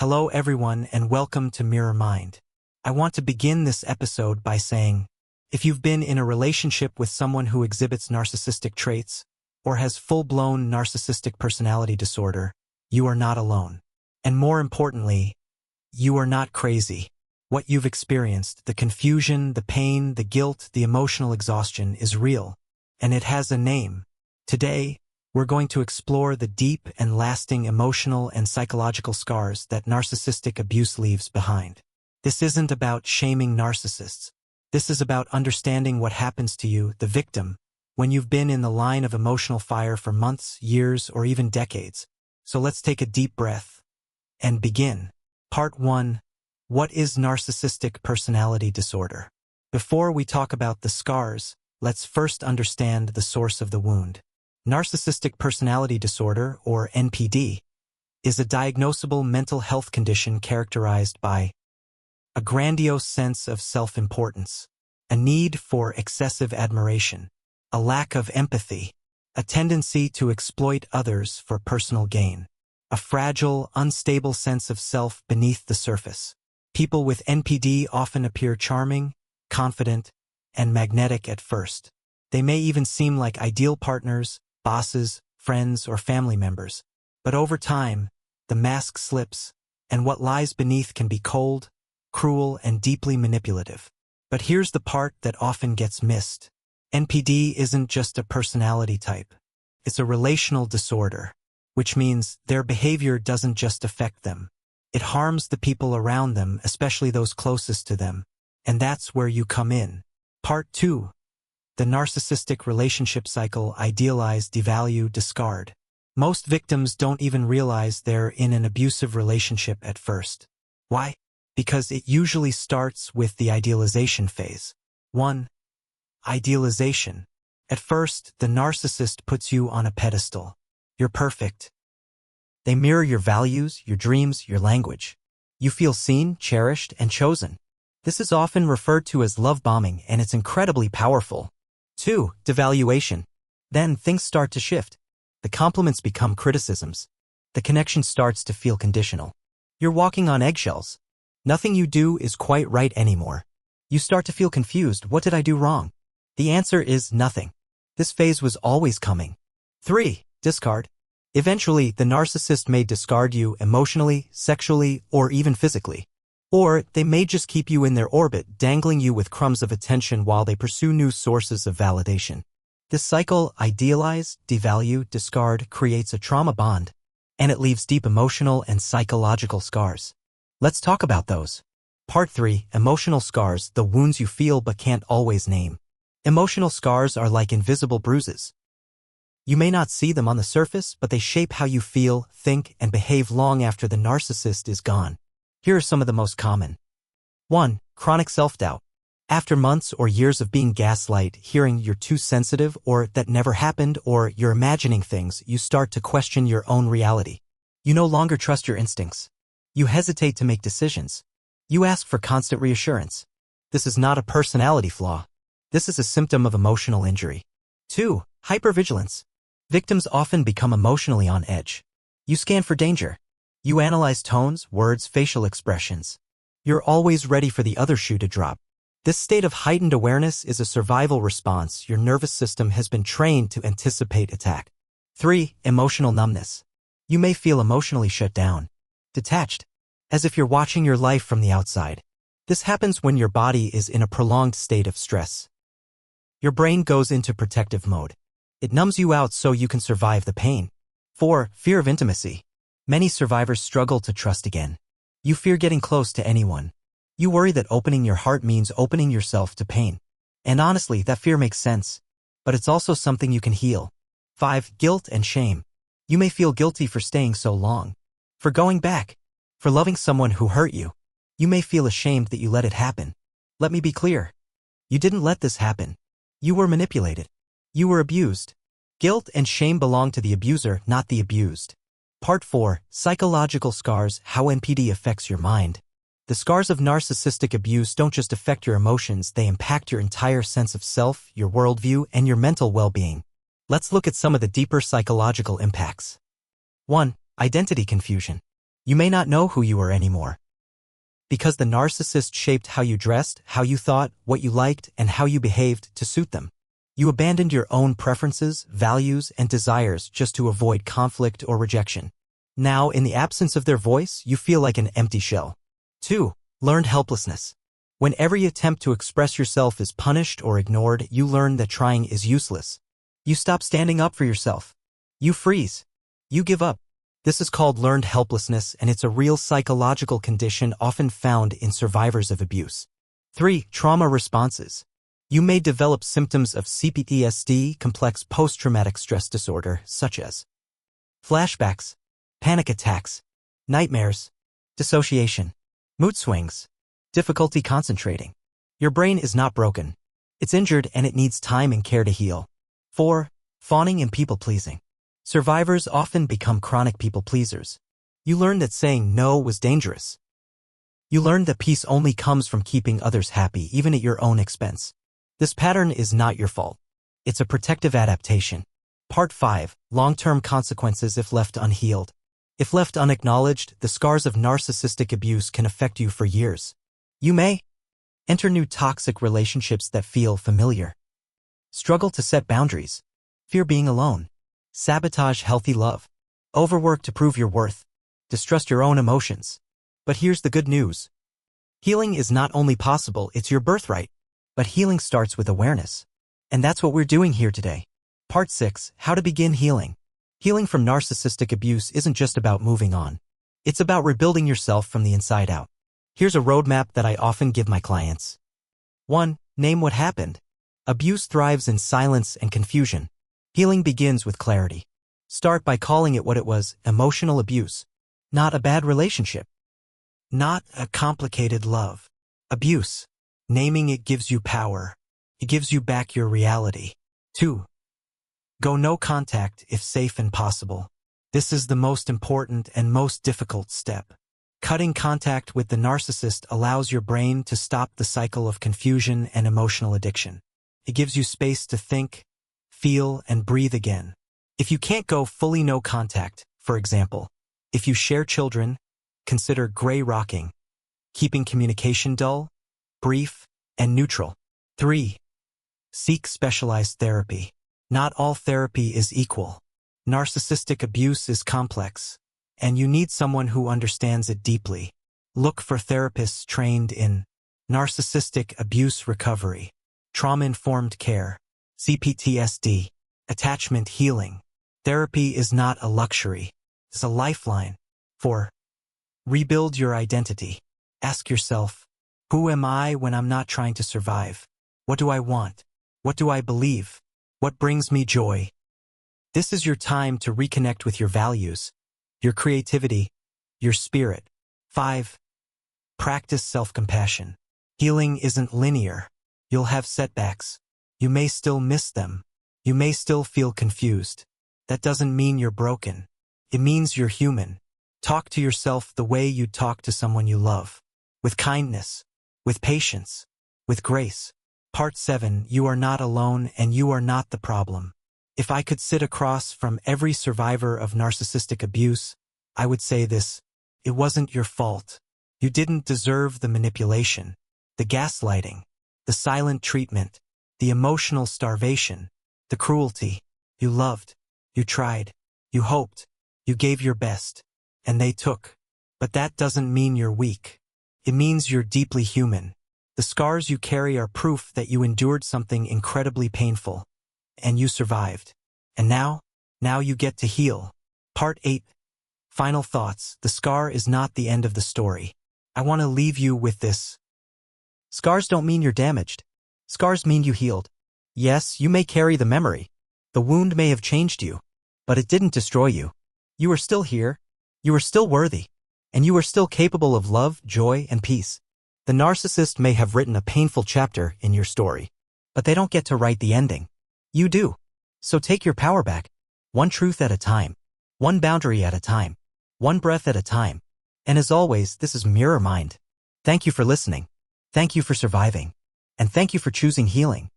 Hello everyone and welcome to Mirror Mind. I want to begin this episode by saying, if you've been in a relationship with someone who exhibits narcissistic traits or has full-blown narcissistic personality disorder, you are not alone. And more importantly, you are not crazy. What you've experienced, the confusion, the pain, the guilt, the emotional exhaustion is real, and it has a name. Today, we're going to explore the deep and lasting emotional and psychological scars that narcissistic abuse leaves behind. This isn't about shaming narcissists. This is about understanding what happens to you, the victim, when you've been in the line of emotional fire for months, years, or even decades. So let's take a deep breath and begin. Part 1. What is narcissistic personality disorder? Before we talk about the scars, let's first understand the source of the wound. Narcissistic Personality Disorder, or NPD, is a diagnosable mental health condition characterized by a grandiose sense of self-importance, a need for excessive admiration, a lack of empathy, a tendency to exploit others for personal gain, a fragile, unstable sense of self beneath the surface. People with NPD often appear charming, confident, and magnetic at first. They may even seem like ideal partners, bosses, friends, or family members. But over time, the mask slips, and what lies beneath can be cold, cruel, and deeply manipulative. But here's the part that often gets missed. NPD isn't just a personality type. It's a relational disorder, which means their behavior doesn't just affect them. It harms the people around them, especially those closest to them. And that's where you come in. Part 2. The narcissistic relationship cycle: idealize, devalue, discard. Most victims don't even realize they're in an abusive relationship at first. Why? Because it usually starts with the idealization phase. 1. Idealization. At first, the narcissist puts you on a pedestal. You're perfect. They mirror your values, your dreams, your language. You feel seen, cherished, and chosen. This is often referred to as love bombing, and it's incredibly powerful. 2. Devaluation. Then things start to shift. The compliments become criticisms. The connection starts to feel conditional. You're walking on eggshells. Nothing you do is quite right anymore. You start to feel confused. What did I do wrong? The answer is nothing. This phase was always coming. 3. Discard. Eventually, the narcissist may discard you emotionally, sexually, or even physically. Or they may just keep you in their orbit, dangling you with crumbs of attention while they pursue new sources of validation. This cycle, idealize, devalue, discard, creates a trauma bond, and it leaves deep emotional and psychological scars. Let's talk about those. Part 3. Emotional scars: the wounds you feel but can't always name. Emotional scars are like invisible bruises. You may not see them on the surface, but they shape how you feel, think, and behave long after the narcissist is gone. Here are some of the most common. 1. Chronic self-doubt. After months or years of being gaslighted, hearing you're too sensitive, or that never happened, or you're imagining things, you start to question your own reality. You no longer trust your instincts. You hesitate to make decisions. You ask for constant reassurance. This is not a personality flaw. This is a symptom of emotional injury. 2. Hypervigilance. Victims often become emotionally on edge. You scan for danger. You analyze tones, words, facial expressions. You're always ready for the other shoe to drop. This state of heightened awareness is a survival response. Your nervous system has been trained to anticipate attack. 3. Emotional numbness. You may feel emotionally shut down, detached, as if you're watching your life from the outside. This happens when your body is in a prolonged state of stress. Your brain goes into protective mode. It numbs you out so you can survive the pain. 4. Fear of intimacy. Many survivors struggle to trust again. You fear getting close to anyone. You worry that opening your heart means opening yourself to pain. And honestly, that fear makes sense. But it's also something you can heal. 5. Guilt and shame. You may feel guilty for staying so long, for going back, for loving someone who hurt you. You may feel ashamed that you let it happen. Let me be clear. You didn't let this happen. You were manipulated. You were abused. Guilt and shame belong to the abuser, not the abused. Part 4. Psychological scars: how NPD affects your mind. The scars of narcissistic abuse don't just affect your emotions, they impact your entire sense of self, your worldview, and your mental well-being. Let's look at some of the deeper psychological impacts. 1. Identity confusion. You may not know who you are anymore. Because the narcissist shaped how you dressed, how you thought, what you liked, and how you behaved to suit them. You abandoned your own preferences, values, and desires just to avoid conflict or rejection. Now, in the absence of their voice, you feel like an empty shell. 2. Learned helplessness. When every attempt to express yourself is punished or ignored, you learn that trying is useless. You stop standing up for yourself. You freeze. You give up. This is called learned helplessness, and it's a real psychological condition often found in survivors of abuse. 3. Trauma responses. You may develop symptoms of CPTSD, complex post-traumatic stress disorder, such as flashbacks, panic attacks, nightmares, dissociation, mood swings, difficulty concentrating. Your brain is not broken. It's injured and it needs time and care to heal. 4. Fawning and people-pleasing. Survivors often become chronic people-pleasers. You learned that saying no was dangerous. You learned that peace only comes from keeping others happy, even at your own expense. This pattern is not your fault. It's a protective adaptation. Part 5. Long-term consequences if left unhealed. If left unacknowledged, the scars of narcissistic abuse can affect you for years. You may enter new toxic relationships that feel familiar, struggle to set boundaries, fear being alone, sabotage healthy love, overwork to prove your worth, distrust your own emotions. But here's the good news. Healing is not only possible, it's your birthright. But healing starts with awareness. And that's what we're doing here today. Part 6. How to begin healing. Healing from narcissistic abuse isn't just about moving on. It's about rebuilding yourself from the inside out. Here's a roadmap that I often give my clients. 1. Name what happened. Abuse thrives in silence and confusion. Healing begins with clarity. Start by calling it what it was: emotional abuse. Not a bad relationship. Not a complicated love. Abuse. Naming it gives you power. It gives you back your reality. 2. Go no contact if safe and possible. This is the most important and most difficult step. Cutting contact with the narcissist allows your brain to stop the cycle of confusion and emotional addiction. It gives you space to think, feel, and breathe again. If you can't go fully no contact, for example, if you share children, consider gray rocking, keeping communication dull, brief, and neutral. 3. Seek specialized therapy. Not all therapy is equal. Narcissistic abuse is complex, and you need someone who understands it deeply. Look for therapists trained in narcissistic abuse recovery, trauma-informed care, CPTSD, attachment healing. Therapy is not a luxury, it's a lifeline. 4. Rebuild your identity. Ask yourself, who am I when I'm not trying to survive? What do I want? What do I believe? What brings me joy? This is your time to reconnect with your values, your creativity, your spirit. 5. Practice self-compassion. Healing isn't linear. You'll have setbacks. You may still miss them. You may still feel confused. That doesn't mean you're broken. It means you're human. Talk to yourself the way you talk to someone you love. With kindness, with patience, with grace. Part 7. You are not alone and you are not the problem. If I could sit across from every survivor of narcissistic abuse, I would say this: it wasn't your fault. You didn't deserve the manipulation, the gaslighting, the silent treatment, the emotional starvation, the cruelty. You loved, you tried, you hoped, you gave your best, and they took. But that doesn't mean you're weak. It means you're deeply human. The scars you carry are proof that you endured something incredibly painful, and you survived. And now you get to heal. Part 8. Final thoughts. The scar is not the end of the story. I want to leave you with this. Scars don't mean you're damaged. Scars mean you healed. Yes, you may carry the memory. The wound may have changed you, but it didn't destroy you. You are still here. You are still worthy. And you are still capable of love, joy, and peace. The narcissist may have written a painful chapter in your story, but they don't get to write the ending. You do. So take your power back. One truth at a time. One boundary at a time. One breath at a time. And as always, this is Mirror Mind. Thank you for listening. Thank you for surviving. And thank you for choosing healing.